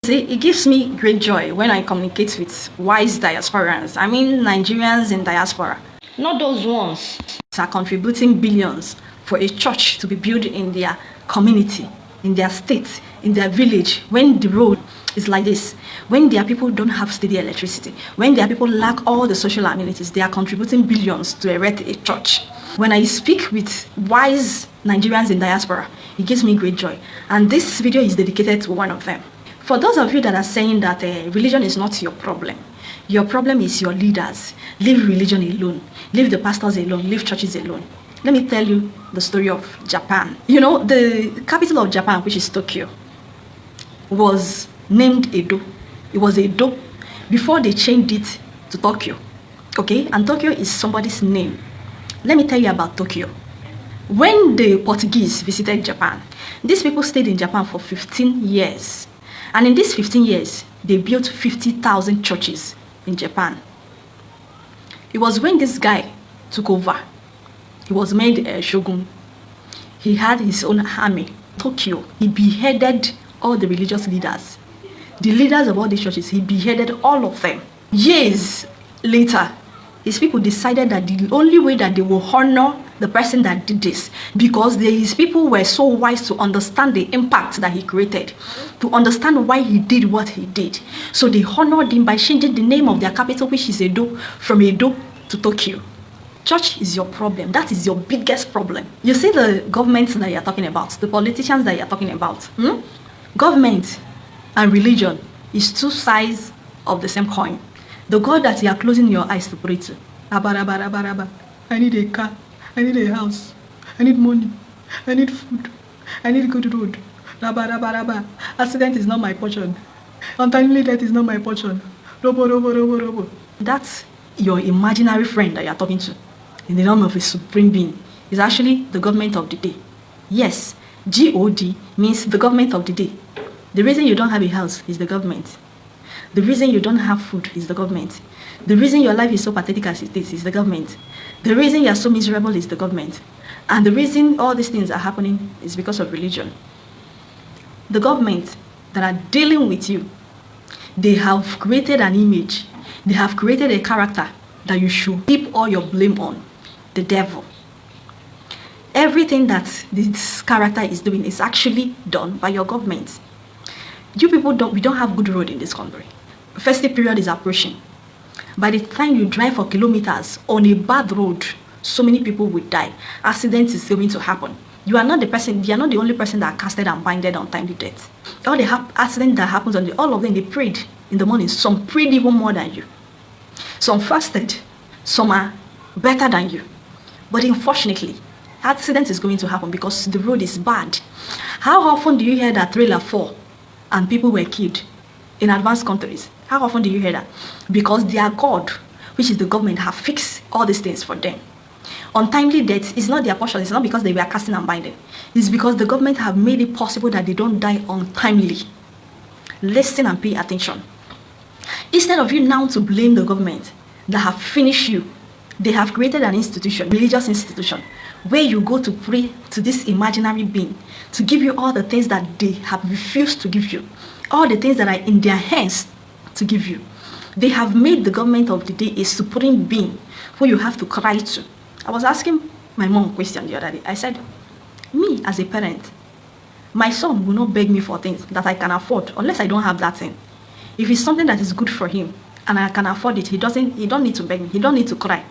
See, it gives me great joy when I communicate with wise diasporans. I mean, Nigerians in diaspora. Not those ones. Are contributing billions for a church to be built in their community, in their state, in their village, when the road is like this, when their people don't have steady electricity, when their people lack all the social amenities, they are contributing billions to erect a church. When I speak with wise Nigerians in diaspora, it gives me great joy. And this video is dedicated to one of them. For those of you that are saying that religion is not your problem is your leaders. Leave religion alone. Leave the pastors alone. Leave churches alone. Let me tell you the story of Japan. You know, the capital of Japan, which is Tokyo, was named Edo. It was Edo before they changed it to Tokyo. Okay? And Tokyo is somebody's name. Let me tell you about Tokyo. When the Portuguese visited Japan, these people stayed in Japan for 15 years. And in these 15 years, they built 50,000 churches in Japan. It was when this guy took over. He was made a shogun. He had his own army. Tokyo, he beheaded all the religious leaders. The leaders of all these churches, he beheaded all of them. Years later, his people decided that the only way that they will honor the person that did this, because his people were so wise to understand the impact that he created, to understand why he did what he did. So they honored him by changing the name of their capital, which is Edo, from Edo to Tokyo. Church is your problem. That is your biggest problem. You see the government that you're talking about, the politicians that you're talking about. Government and religion is two sides of the same coin. The God that you are closing your eyes to pray to. I need a car. I need a house. I need money. I need food. I need good road. Accident is not my portion. Untimely death is not my portion. Robo. That's your imaginary friend that you're talking to in the name of a supreme being. Is actually the government of the day. Yes, God means the government of the day. The reason you don't have a house is the government. The reason you don't have food is the government. The reason your life is so pathetic as it is the government. The reason you're so miserable is the government. And the reason all these things are happening is because of religion. The government that are dealing with you, they have created an image. They have created a character that you should keep all your blame on. The devil. Everything that this character is doing is actually done by your government. You people we don't have good road in this country. Festive period is approaching. By the time you drive for kilometers on a bad road, so many people will die. Accidents is going to happen. You are not the only person that are casted and binded on timely death. All the accident that happens all of them, they prayed in the morning. Some prayed even more than you. Some fasted. Some are better than you. But unfortunately, accident is going to happen because the road is bad. How often do you hear that trailer fall and people were killed in advanced countries? How often do you hear that? Because their God, which is the government, have fixed all these things for them. Untimely death is not their portion. It's not because they were casting and binding. It's because the government have made it possible that they don't die untimely. Listen and pay attention. Instead of you now to blame the government that have finished you, they have created an institution, religious institution, where you go to pray to this imaginary being to give you all the things that they have refused to give you, all the things that are in their hands to give you. They have made the government of the day a supreme being who you have to cry to. I was asking my mom a question the other day. I said, me as a parent, my son will not beg me for things that I can afford unless I don't have that thing. If it's something that is good for him and I can afford it, he don't need to beg me. He don't need to cry.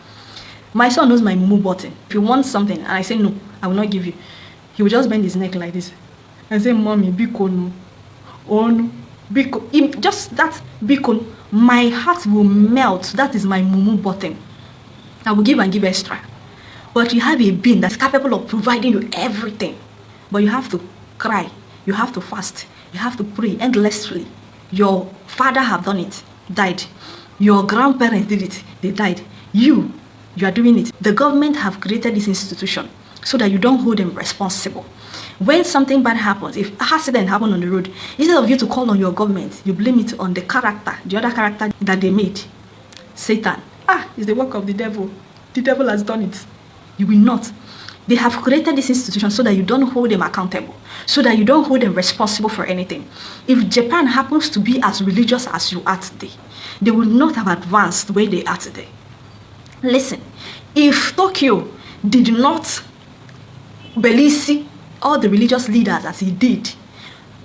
My son knows my move button. If he wants something and I say no, I will not give you, he will just bend his neck like this and say, Mommy, biko no. Oh no. Biko. Just that biko, my heart will melt. That is my mumu button. I will give and give extra. But you have a being that's capable of providing you everything. But you have to cry. You have to fast. You have to pray endlessly. Your father have done it, died. Your grandparents did it, they died. You are doing it. The government have created this institution so that you don't hold them responsible. When something bad happens, if an accident happens on the road, instead of you to call on your government, you blame it on the character, the other character that they made. Satan. It's the work of the devil. The devil has done it. You will not. They have created this institution so that you don't hold them accountable, so that you don't hold them responsible for anything. If Japan happens to be as religious as you are today, they will not have advanced the way they are today. Listen, if Tokyo did not release all the religious leaders as he did,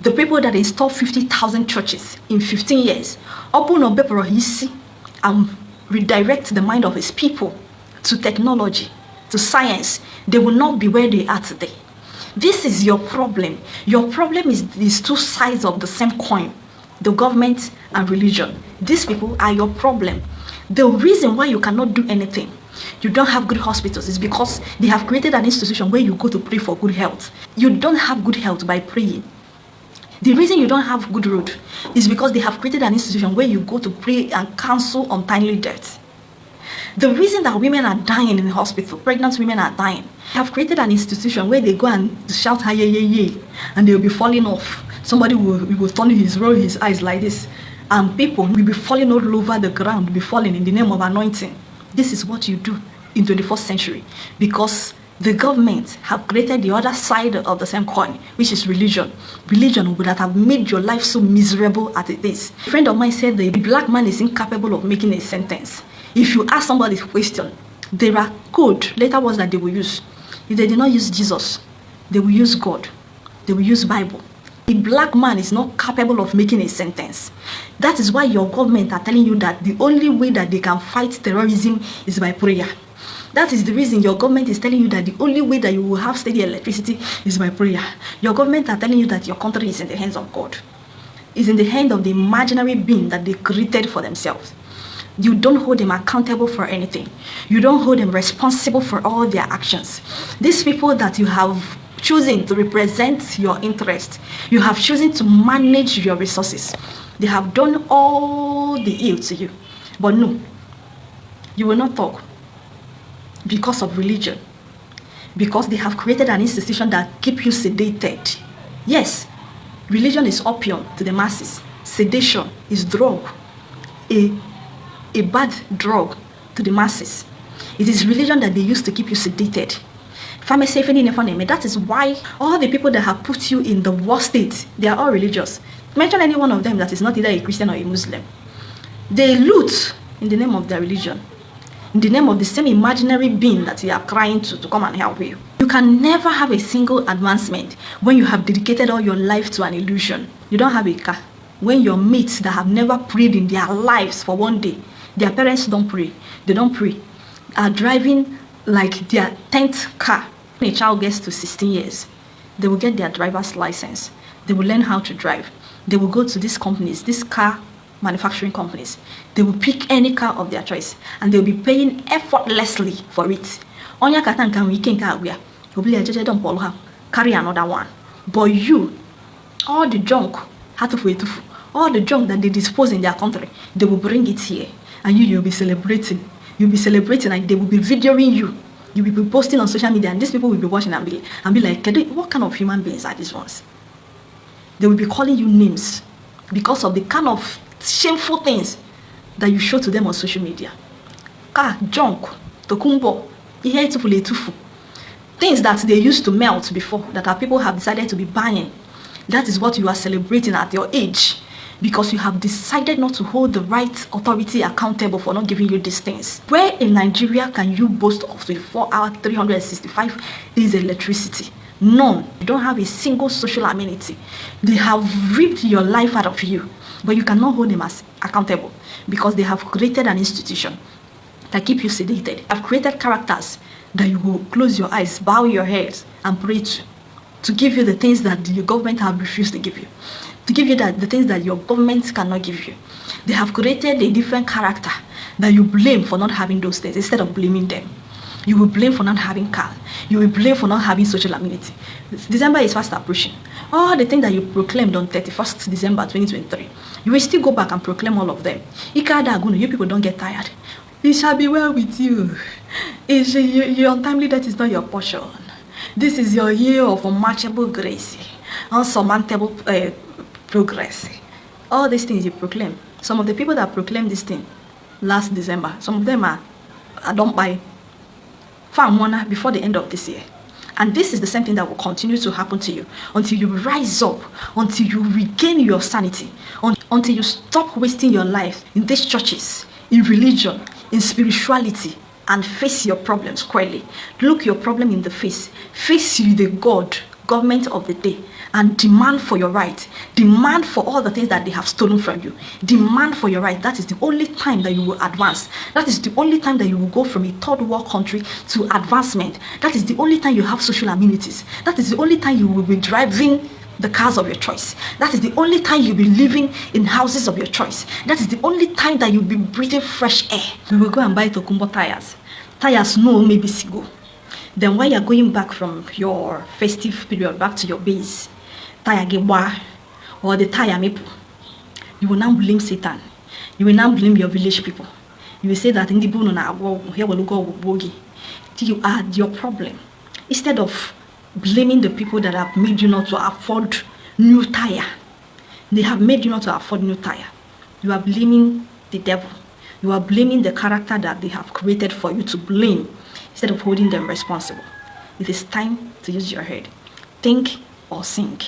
the people that installed 50,000 churches in 15 years, open up and redirect the mind of his people to technology, to science, they will not be where they are today. This is your problem. Your problem is these two sides of the same coin, the government and religion. These people are your problem. The reason why you cannot do anything, you don't have good hospitals, is because they have created an institution where you go to pray for good health. You don't have good health by praying. The reason you don't have good road is because they have created an institution where you go to pray and counsel untimely death. The reason that women are dying in the hospital, pregnant women are dying, have created an institution where they go and shout, "Hey, hey, hey," and they'll be falling off. Somebody will roll his eyes like this, and people will be falling all over the ground, be falling in the name of anointing. This is what you do in 21st century, because the government have created the other side of the same coin, which is religion. Religion would have made your life so miserable as it is. A friend of mine said the black man is incapable of making a sentence. If you ask somebody a question, there are code, later words that they will use. If they did not use Jesus, they will use God. They will use Bible. A black man is not capable of making a sentence. That is why your government are telling you that the only way that they can fight terrorism is by prayer. That is the reason your government is telling you that the only way that you will have steady electricity is by prayer. Your government are telling you that your country is in the hands of God. It's in the hand of the imaginary being that they created for themselves. You don't hold them accountable for anything. You don't hold them responsible for all their actions. These people that you have chosen to represent your interest, you have chosen to manage your resources, they have done all the ill to you. But no, you will not talk because of religion, because they have created an institution that keep you sedated. Yes, religion is opium to the masses. Sedation is drug, a bad drug to the masses. It is religion that they use to keep you sedated. That is why all the people that have put you in the worst state, they are all religious. Mention any one of them that is not either a Christian or a Muslim. They loot in the name of their religion, in the name of the same imaginary being that you are crying to come and help you. You can never have a single advancement when you have dedicated all your life to an illusion. You don't have a car. When your mates that have never prayed in their lives for one day, their parents don't pray, they don't pray, are driving like their 10th car. When a child gets to 16 years, they will get their driver's license. They will learn how to drive. They will go to these companies, these car manufacturing companies. They will pick any car of their choice and they'll be paying effortlessly for it. Onya katan we can carry another one. But you, all the junk, all the junk that they dispose in their country, they will bring it here. And you'll be celebrating. You'll be celebrating and they will be videoing you. You will be posting on social media and these people will be watching and be like, what kind of human beings are these ones? They will be calling you names because of the kind of shameful things that you show to them on social media. Junk, tokumbo, things that they used to melt before, that our people have decided to be buying. That is what you are celebrating at your age, because you have decided not to hold the right authority accountable for not giving you these things. Where in Nigeria can you boast of 24-hour, 365 days electricity? None. You don't have a single social amenity. They have ripped your life out of you, but you cannot hold them as accountable because they have created an institution that keep you sedated. They have created characters that you will close your eyes, bow your heads, and pray to give you the things that your government have refused to give you. To give you the things that your government cannot give you. They have created a different character that you blame for not having those things instead of blaming them. You will blame for not having car. You will blame for not having social amenity. December is fast approaching. All the things that you proclaimed on 31st December 2023, you will still go back and proclaim all of them. You people don't get tired. It shall be well with you. Your untimely death is not your portion. This is your year of unmatchable grace, unsurmountable progress. All these things you proclaim. Some of the people that proclaimed this thing last December, some of them are don't buy farm one before the end of this year. And this is the same thing that will continue to happen to you until you rise up, until you regain your sanity, until you stop wasting your life in these churches, in religion, in spirituality, and face your problems squarely. Look your problem in the face. Face you, the government of the day, and demand for your right. Demand for all the things that they have stolen from you. Demand for your right. That is the only time that you will advance. That is the only time that you will go from a third world country to advancement. That is the only time you have social amenities. That is the only time you will be driving the cars of your choice. That is the only time you'll be living in houses of your choice. That is the only time that you'll be breathing fresh air. We will go and buy Tokumbo tires. Tires no maybe go. Then when you're going back from your festive period back to your base, tire gewa or the tire maple, you will now blame Satan. You will now blame your village people. You will say that in the bone on here will go bogi. You are your problem. Instead of blaming the people that have made you not to afford new tire. They have made you not to afford new tire. You are blaming the devil. You are blaming the character that they have created for you to blame instead of holding them responsible. It is time to use your head. Think or sink.